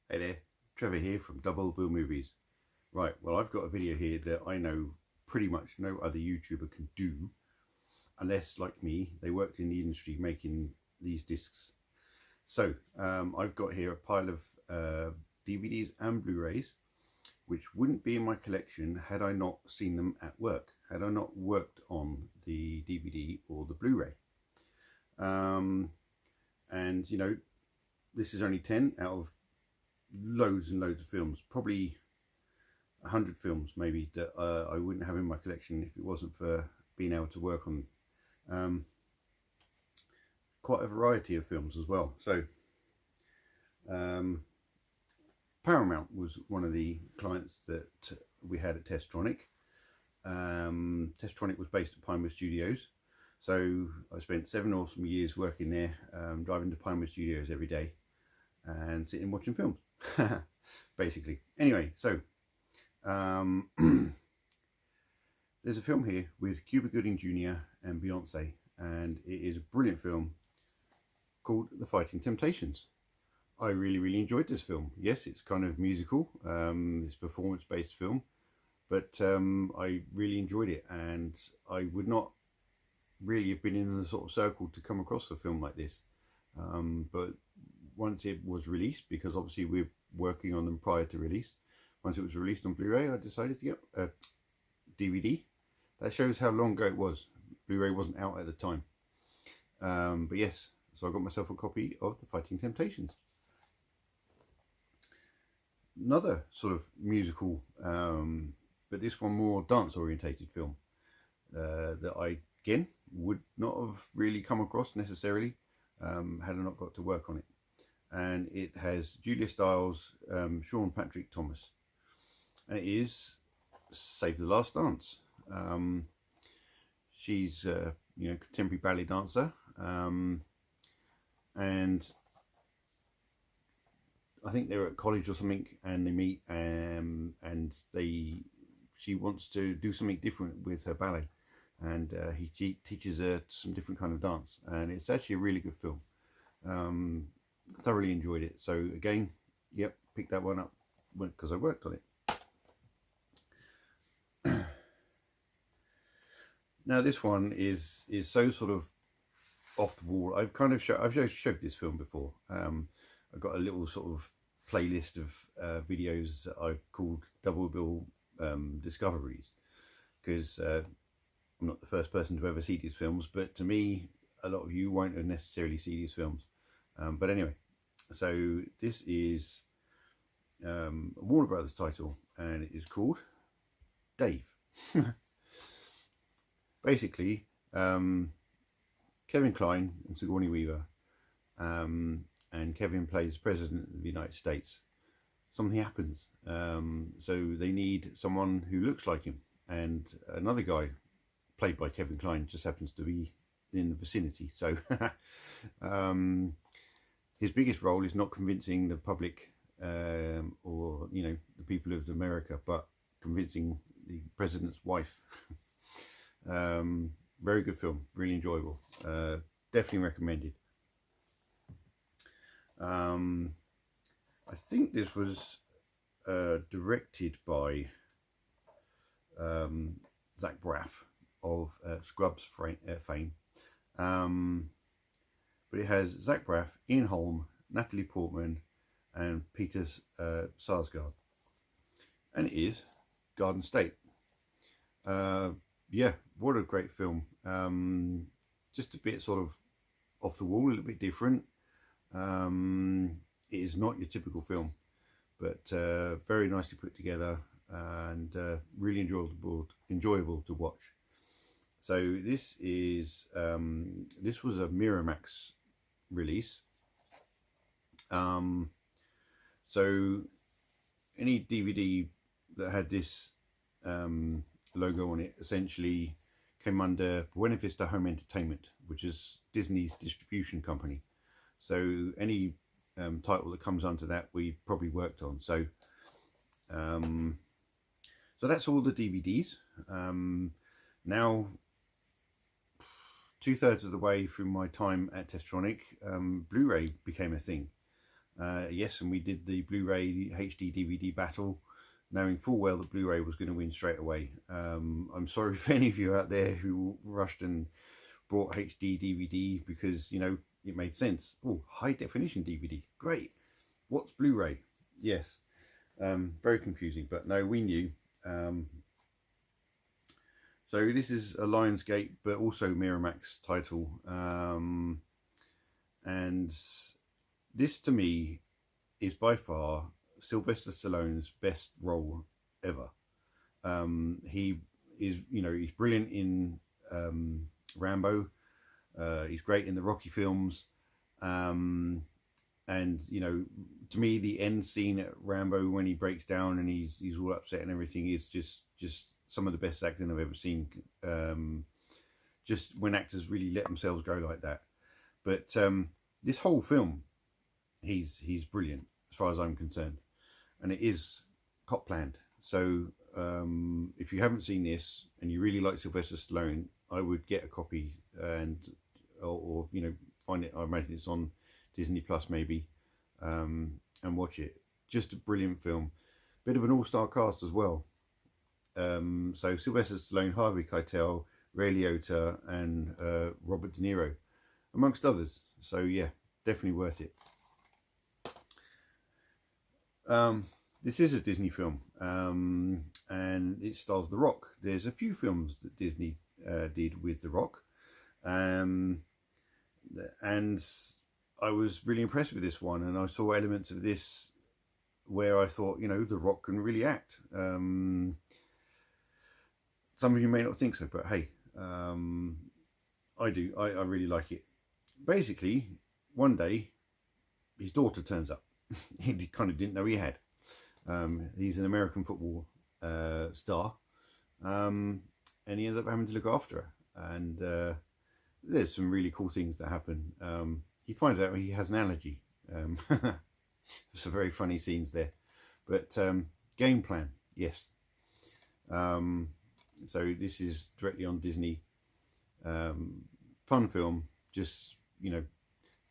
Hey there, Trevor here from Double Bill Movies. Right, well, I've got a video here that I know pretty much no other YouTuber can do, unless, like me, they worked in the industry making these discs. So, I've got here a pile of DVDs and Blu-rays, which wouldn't be in my collection had I not seen them at work, had I not worked on the DVD or the Blu-ray. And, you know, this is only 10 out of loads and loads of films, probably 100 films maybe, that I wouldn't have in my collection if it wasn't for being able to work on quite a variety of films as well. So Paramount was one of the clients that we had at Testronic. Testronic was based at Pinewood Studios, so I spent 7 awesome years working there, driving to Pinewood Studios every day and sitting watching films. Basically. Anyway, so there's a film here with Cuba Gooding Jr. and Beyonce, and it is a brilliant film called The Fighting Temptations. I really enjoyed this film. Yes, it's kind of musical, it's a performance-based film, but I really enjoyed it, and I would not really have been in the sort of circle to come across a film like this. But once it was released, because obviously we're working on them prior to release, once it was released on Blu-ray, I decided to get a DVD. That shows how long ago it was. Blu-ray wasn't out at the time. But yes, so I got myself a copy of The Fighting Temptations. Another sort of musical, but this one more dance-orientated film that I, again, would not have really come across necessarily had I not got to work on it. And it has Julia Stiles, Sean Patrick Thomas, and it is Save the Last Dance. She's you know, contemporary ballet dancer, and I think they're at college or something, and they meet, and she wants to do something different with her ballet, and he teaches her some different kind of dance, and it's actually a really good film. Thoroughly enjoyed it. So again, yep, picked that one up because I worked on it. Now this one is so sort of off the wall. I've kind of showed this film before. I've got a little sort of playlist of videos that I've called Double Bill Discoveries, because I'm not the first person to ever see these films, but to me, a lot of you won't necessarily see these films. But anyway, so this is a Warner Brothers title, and it is called Dave. Basically, Kevin Kline and Sigourney Weaver, and Kevin plays President of the United States. Something happens, so they need someone who looks like him, and another guy played by Kevin Kline just happens to be in the vicinity. So his biggest role is not convincing the public or, you know, the people of America, but convincing the president's wife. Very good film, really enjoyable, definitely recommended. I think this was directed by Zach Braff of Scrubs fame. But it has Zach Braff, Ian Holm, Natalie Portman, and Peter Sarsgaard, and it is Garden State. Yeah, what a great film. Just a bit sort of off the wall, a little bit different. It is not your typical film, but very nicely put together, and really enjoyable to watch. So this is this was a Miramax release. So any DVD that had this logo on it essentially came under Buena Vista Home Entertainment, which is Disney's distribution company. So any title that comes under that, we probably worked on. So so that's all the DVDs. Now, 2/3 of the way through my time at Testronic, Blu-ray became a thing. Yes, and we did the Blu-ray HD DVD battle, knowing full well that Blu-ray was going to win straight away. I'm sorry for any of you out there who rushed and brought HD DVD because, you know, it made sense. Oh, high definition DVD, great. What's Blu-ray? Yes, very confusing, but no, we knew. So this is a Lionsgate, but also Miramax title, and this to me is by far Sylvester Stallone's best role ever. He is, you know, he's brilliant in Rambo. He's great in the Rocky films. And, you know, to me, the end scene at Rambo when he breaks down and he's all upset and everything is just some of the best acting I've ever seen. Just when actors really let themselves go like that. But this whole film, he's brilliant as far as I'm concerned, and it is cop planned. So if you haven't seen this and you really like Sylvester Stallone, I would get a copy and or you know, find it. I imagine it's on Disney Plus maybe, and watch it. Just a brilliant film. Bit of an all-star cast as well. So Sylvester Stallone, Harvey Keitel, Ray Liotta, and Robert De Niro, amongst others. So yeah, definitely worth it. This is a Disney film, and it stars The Rock. There's a few films that Disney did with The Rock, and I was really impressed with this one, and I saw elements of this where I thought, you know, The Rock can really act. Some of you may not think so, but hey, I do. I really like it. Basically, one day, his daughter turns up. He kind of didn't know he had. He's an American football star, and he ends up having to look after her. And there's some really cool things that happen. He finds out he has an allergy. Some very funny scenes there. But game plan, yes. So this is directly on Disney. Fun film. Just, you know,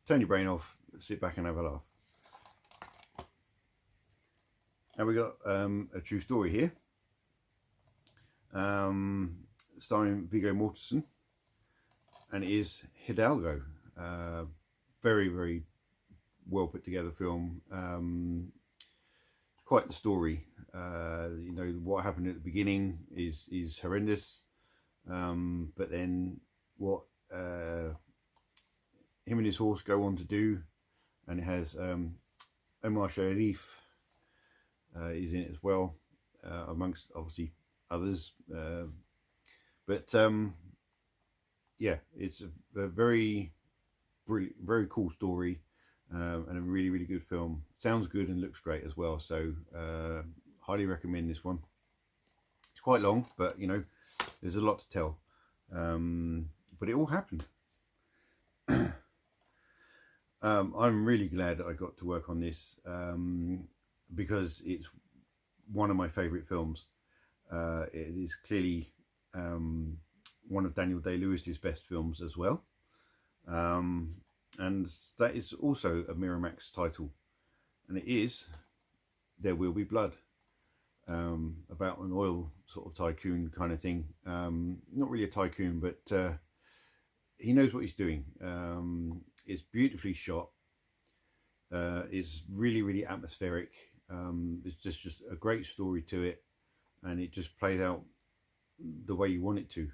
turn your brain off, sit back and have a laugh. Now we got a true story here, starring Viggo Mortensen, and it is Hidalgo. Very, very well put together film. Quite the story. You know, what happened at the beginning is horrendous, but then what him and his horse go on to do, and it has Omar Sharif is in it as well, amongst obviously others. But yeah, it's a very brilliant, very cool story, and a really, really good film. Sounds good and looks great as well. So highly recommend this one. It's quite long, but you know, there's a lot to tell. But it all happened. I'm really glad that I got to work on this, because it's one of my favourite films. It is clearly one of Daniel Day-Lewis's best films as well, and that is also a Miramax title, and it is There Will Be Blood, about an oil sort of tycoon kind of thing. Not really a tycoon, but he knows what he's doing. It's beautifully shot. It's really, really atmospheric. It's just a great story to it, and it just plays out the way you want it to.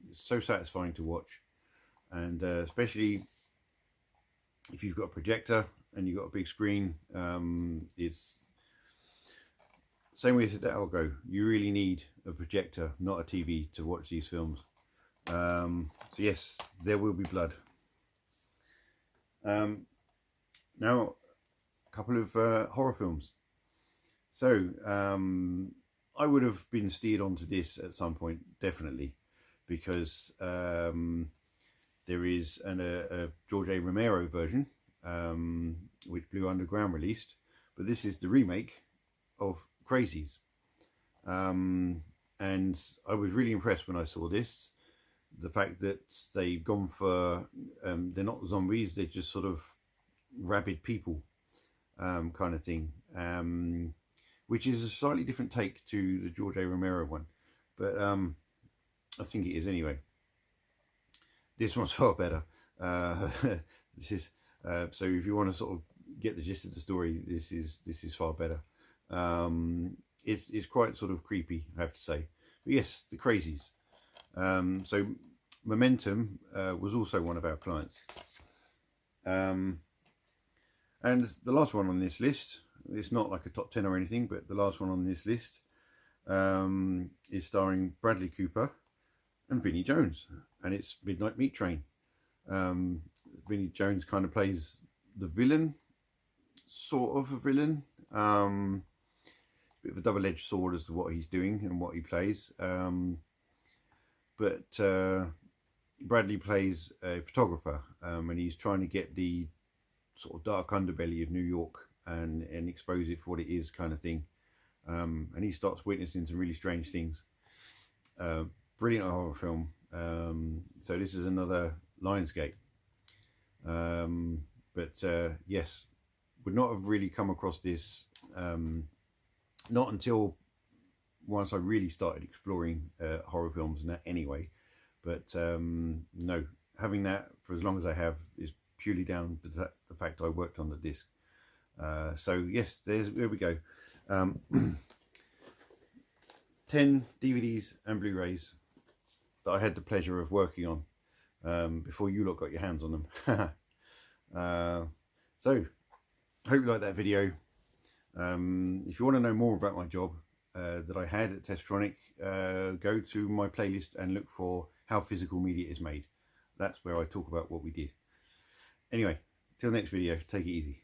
It's so satisfying to watch, and especially if you've got a projector and you've got a big screen. It's same with Hidalgo. You really need a projector, not a TV, to watch these films. So yes, There Will Be Blood. Now, a couple of horror films. So I would have been steered onto this at some point, definitely, because there is a George A. Romero version, which Blue Underground released, but this is the remake of Crazies. And I was really impressed when I saw this. The fact that they've gone for, they're not zombies, they're just sort of rabid people. kind of thing, which is a slightly different take to the George A. Romero one, but I think it is anyway. This one's far better. This is so if you want to sort of get the gist of the story, this is far better. It's quite sort of creepy, I have to say. But yes, the Crazies. So Momentum was also one of our clients. And the last one on this list, it's not like a top 10 or anything, but the last one on this list is starring Bradley Cooper and Vinnie Jones, and it's Midnight Meat Train. Vinnie Jones kind of plays the villain, sort of a villain. Bit of a double-edged sword as to what he's doing and what he plays. But Bradley plays a photographer, and he's trying to get the sort of dark underbelly of New York and expose it for what it is, kind of thing. And he starts witnessing some really strange things. Brilliant horror film. So this is another Lionsgate. But yes, would not have really come across this not until once I really started exploring horror films and that anyway. But no, having that for as long as I have is purely down to the fact I worked on the disc. So yes, there we go. 10 DVDs and Blu-rays that I had the pleasure of working on before you lot got your hands on them. So hope you liked that video. If you want to know more about my job that I had at Testronic, go to my playlist and look for How Physical Media is Made. That's where I talk about what we did. Anyway, till next video, take it easy.